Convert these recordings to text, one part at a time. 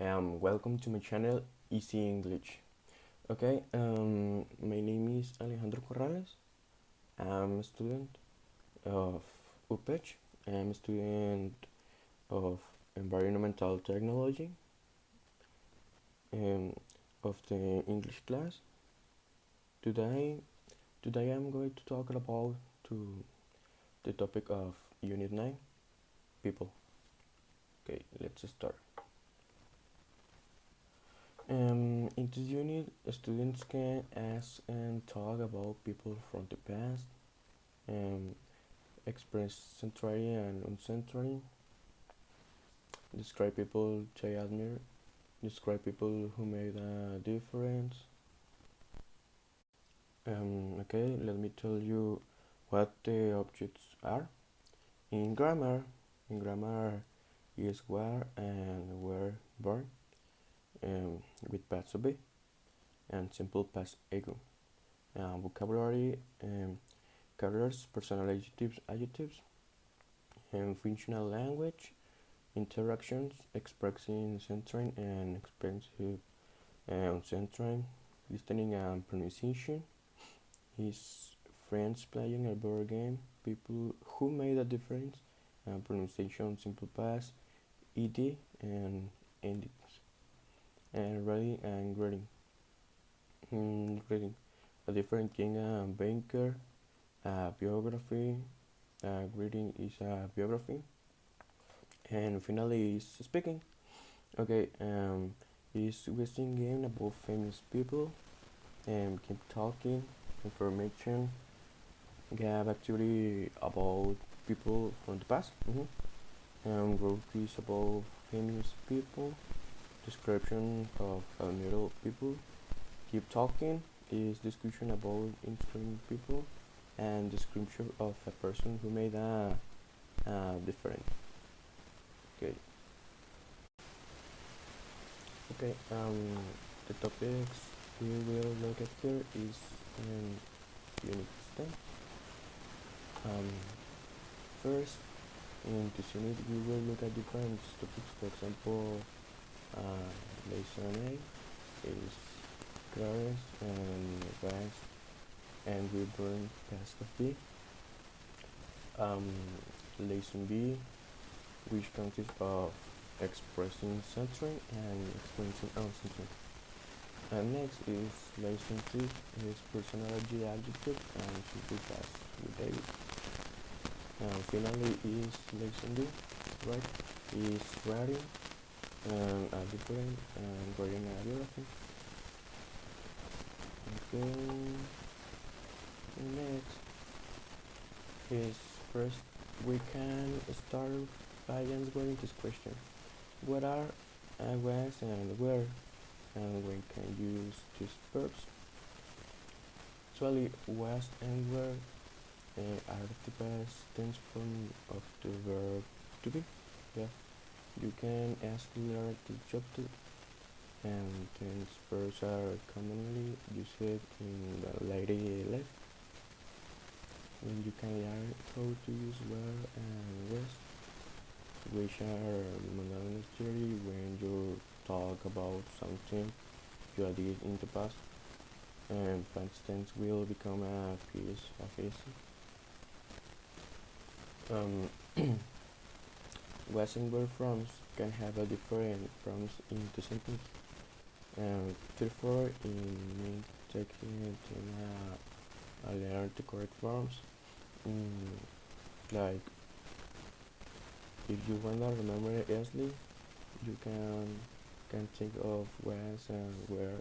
Welcome to my channel Easy English. My name is Alejandro Corrales. I'm a student of UPECH. I'm a student of Environmental Technology um, of the English class. Today, today I'm going to talk about the topic of Unit 9, People. Okay, let's start. In this unit, students can ask and talk about people from the past, express centrally and uncentrally, describe people they admire, describe people who made a difference. Okay, let me tell you what the objects are. In grammar, is where and where born, with past to be and simple past ego. Vocabulary, characters, personal adjectives, and functional language, interactions, expressing centering and expensive centering, listening and pronunciation, his friends playing a board game, people who made a difference, and pronunciation, simple past, ed, and endings, and reading and grading. Reading, a different thing, banker, biography, reading is a biography, and finally is speaking. Okay, is we singing about famous people and keep talking, information, gab activity about people from the past. Group is about famous people, description of middle people. Keep talking is discussion about interesting people, and description of a person who made a difference. Okay. Okay. The topics we will look at here is unit 10. First, in this unit we will look at different topics. For example, lesson A is Clarence and West, and we burn past of B. Lesson B, which consists of expressing centering and experiencing uncentering. And next is lesson 3 is personality adjective and simple past with David. And finally is lesson D, right? Is writing and a different and writing a biography. Okay. Next is first we can start by answering this question. What are was and where, and we can use these verbs? Actually, was and where are the past tense form of the verb to be. Yeah, you can ask to learn the job to, and tense verbs are commonly used in the later life. When you can learn how to use where and was, which are mandatory when you talk about something you did in the past, and past tense will become a piece of history. Was and where forms can have a different forms in the sentence, and therefore it means taking a learn the correct forms. Like if you wanna remember Ashley, you can think of was and where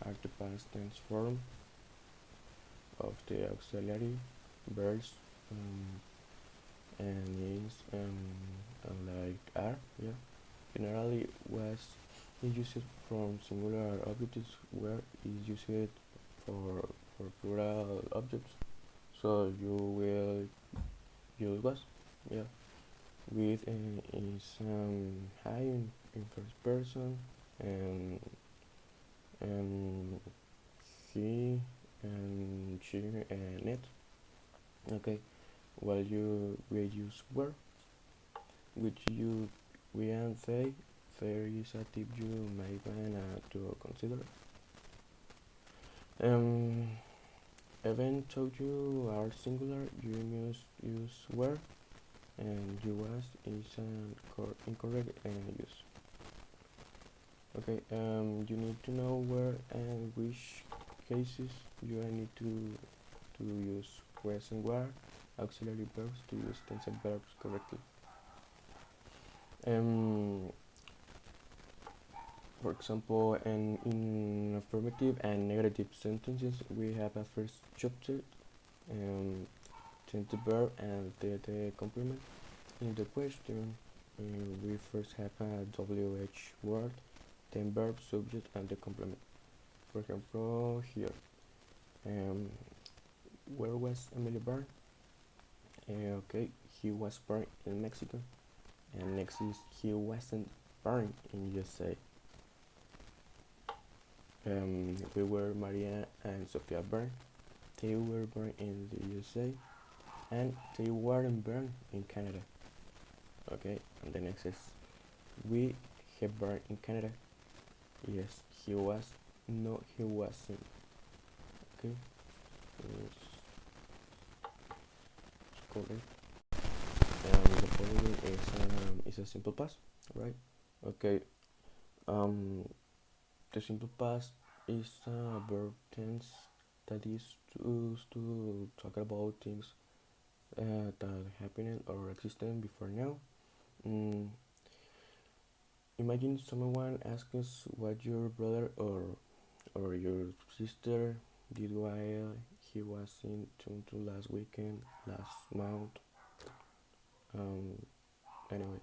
are the past tense form of the auxiliary verbs, and is like are. Yeah, generally was is used from singular objects, where is used for plural objects. So you will use was. Yeah, with is high in first person, and and he and she and it. Okay, while you will use were, which you we and say there is a tip you may want to consider. Even though you are singular, you must use were, and you was is an incorrect use. Okay, you need to know where and which cases you need to use was and were auxiliary verbs to use tense verbs correctly. Um, for example, in affirmative and negative sentences, we have a first chapter, then the verb and the complement. In the question, we first have a WH word, then verb, subject, and the complement. For example, here, um, where was Emily born? Okay, he was born in Mexico. And next is he wasn't born in USA. We were Maria and Sofia born. They were born in the USA, and they weren't born in Canada. Okay, and the next is we have born in Canada. Yes, he was. No, he wasn't. Okay, it's correct. The following is a simple past, right? Okay. Um, the simple past is a verb tense that is used to talk about things that happened or existed before now. Mm, Imagine someone asks us what your brother or your sister did while he was in Toronto last weekend, last month. Um, anyway,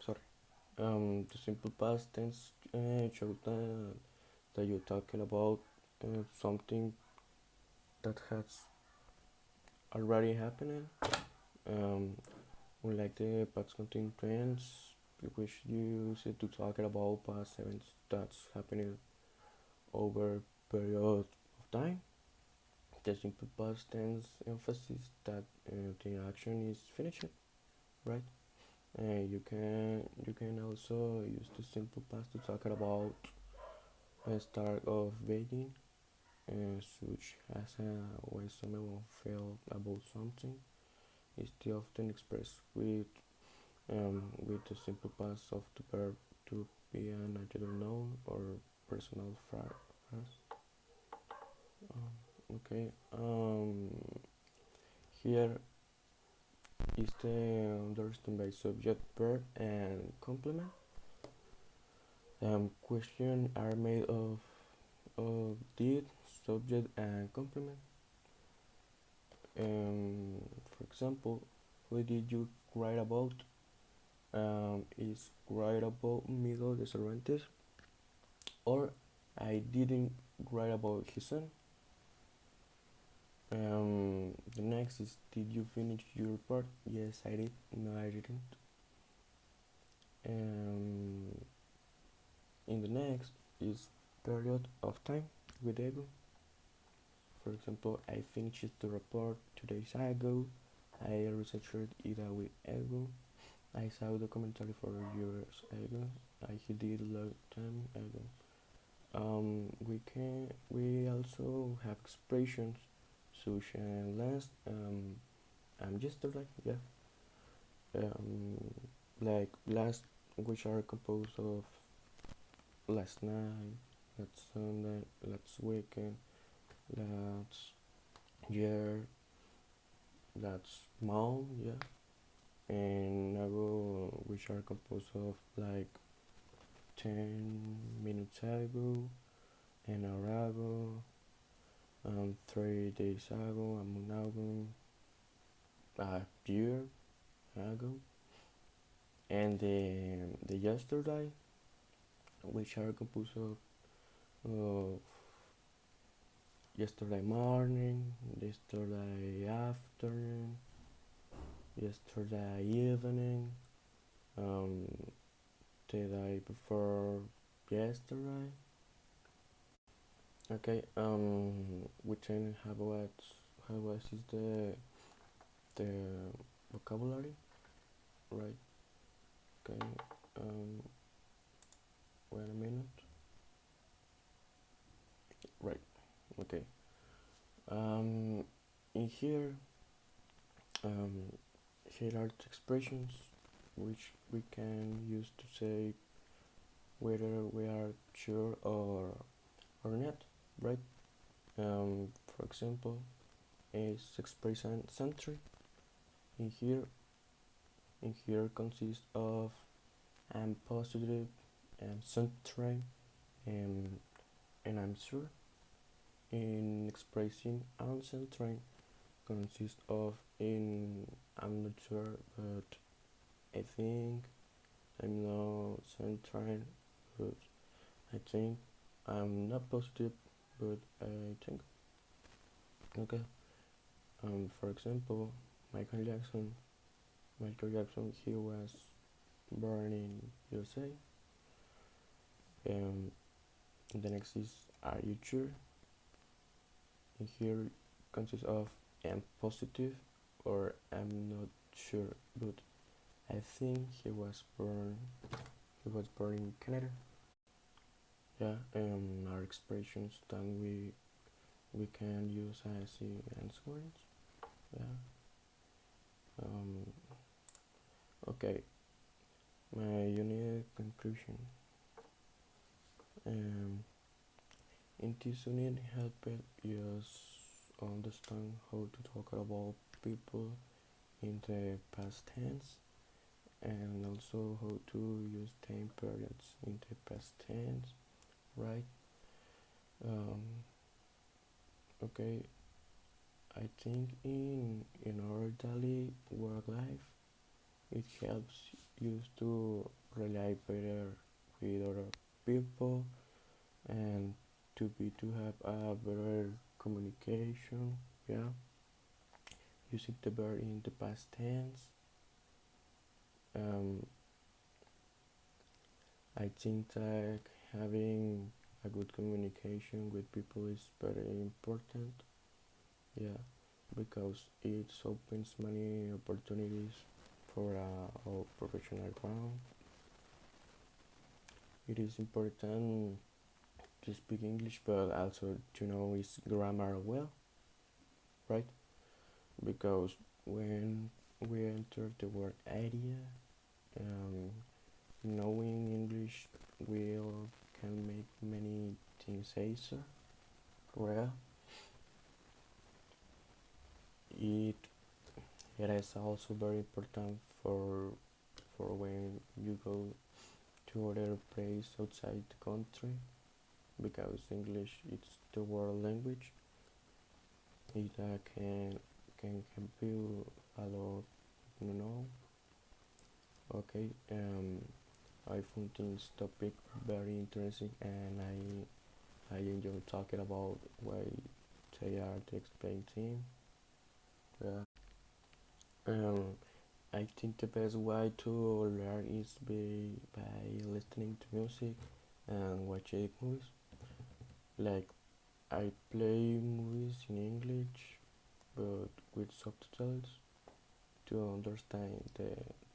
sorry. The simple past tense shows that you're talking about something that has already happened. Um, Unlike the past continuous tense, which you use it to talk about past events that's happening over a period of time. The simple past tense emphasizes that the action is finished, right? You can also use the simple past to talk about a start of being, which has a way someone felt about something. Is often expressed with the simple past of the verb to be an adjective noun or personal phrase. Okay. Here is the understood by subject, verb, and complement. Questions are made of did, subject, and complement. For example, what did you write about? Is write about Miguel de Cervantes, or I didn't write about his son. The next is did you finish your report? Yes, I did. No, I didn't. In the next is period of time with ego. For example, I finished the report 2 days ago. I researched it a week ago. I saw the commentary for years ago. I did a long time ago. We also have expressions such as last yesterday, yeah, um, like last, which are composed of last night, last Sunday, last weekend, last year, last month, yeah, and ago, which are composed of like 10 minutes ago, an hour ago, 3 days ago, a month ago, a year ago, and the yesterday, which are composed of yesterday morning, yesterday afternoon, yesterday evening, um, the day before yesterday. Okay, we can have what is the vocabulary, right? Wait a minute. Right. Okay. Um, in here, um, here are the expressions which we can use to say whether we are sure or not, right? For example, is expression century. In here, in here consists of I'm positive, I'm centering, and I'm sure. In expressing uncensored consists of in I'm not sure, but I think I'm not centering, but I think I'm not positive, but I think. Okay. For example, Michael Jackson. Michael Jackson, he was born in USA. Um, the next is Are you sure? In here consists of I'm positive or I'm not sure, but I think he was born in Canada. Yeah, our expressions that we can use as answers. Yeah. Um, okay. My unit conclusion. Um, in this unit, help us understand how to talk about people in the past tense, and also how to use time periods in the past tense, right? Um, okay, I think in our daily work life, it helps you to relate better with other people and to have a better communication. Yeah, using the verb in the past tense. Um, I think that having a good communication with people is very important. Yeah, because it opens many opportunities for our professional ground. It is important to speak English, but also to know its grammar well, right? Because when we enter the word idea, um, knowing English will can make many things easier. Well, it it is also very important for when you go to other place outside the country, because English is the world language. It can help you a lot, you know. Okay, I found this topic very interesting, and I enjoy talking about why they are the explain team. Yeah. Um, I think the best way to learn is by listening to music and watching movies. Like I play movies in English, but with subtitles to understand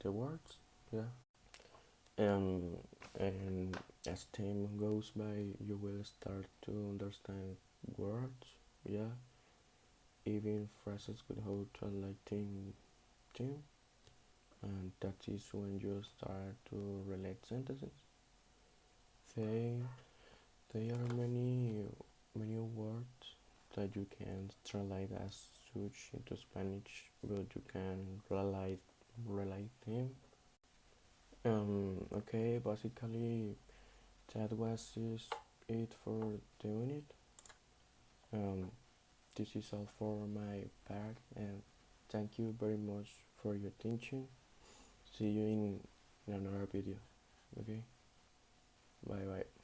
the words. Yeah. And as time goes by, you will start to understand words. Yeah. Even phrases without translating them. And that is when you start to relate sentences. They there are many words that you can translate as such into Spanish, but you can relate them. Okay, basically that was it for the unit. Um, this is all for my part, and thank you very much for your attention. See you in another video. Okay, bye bye.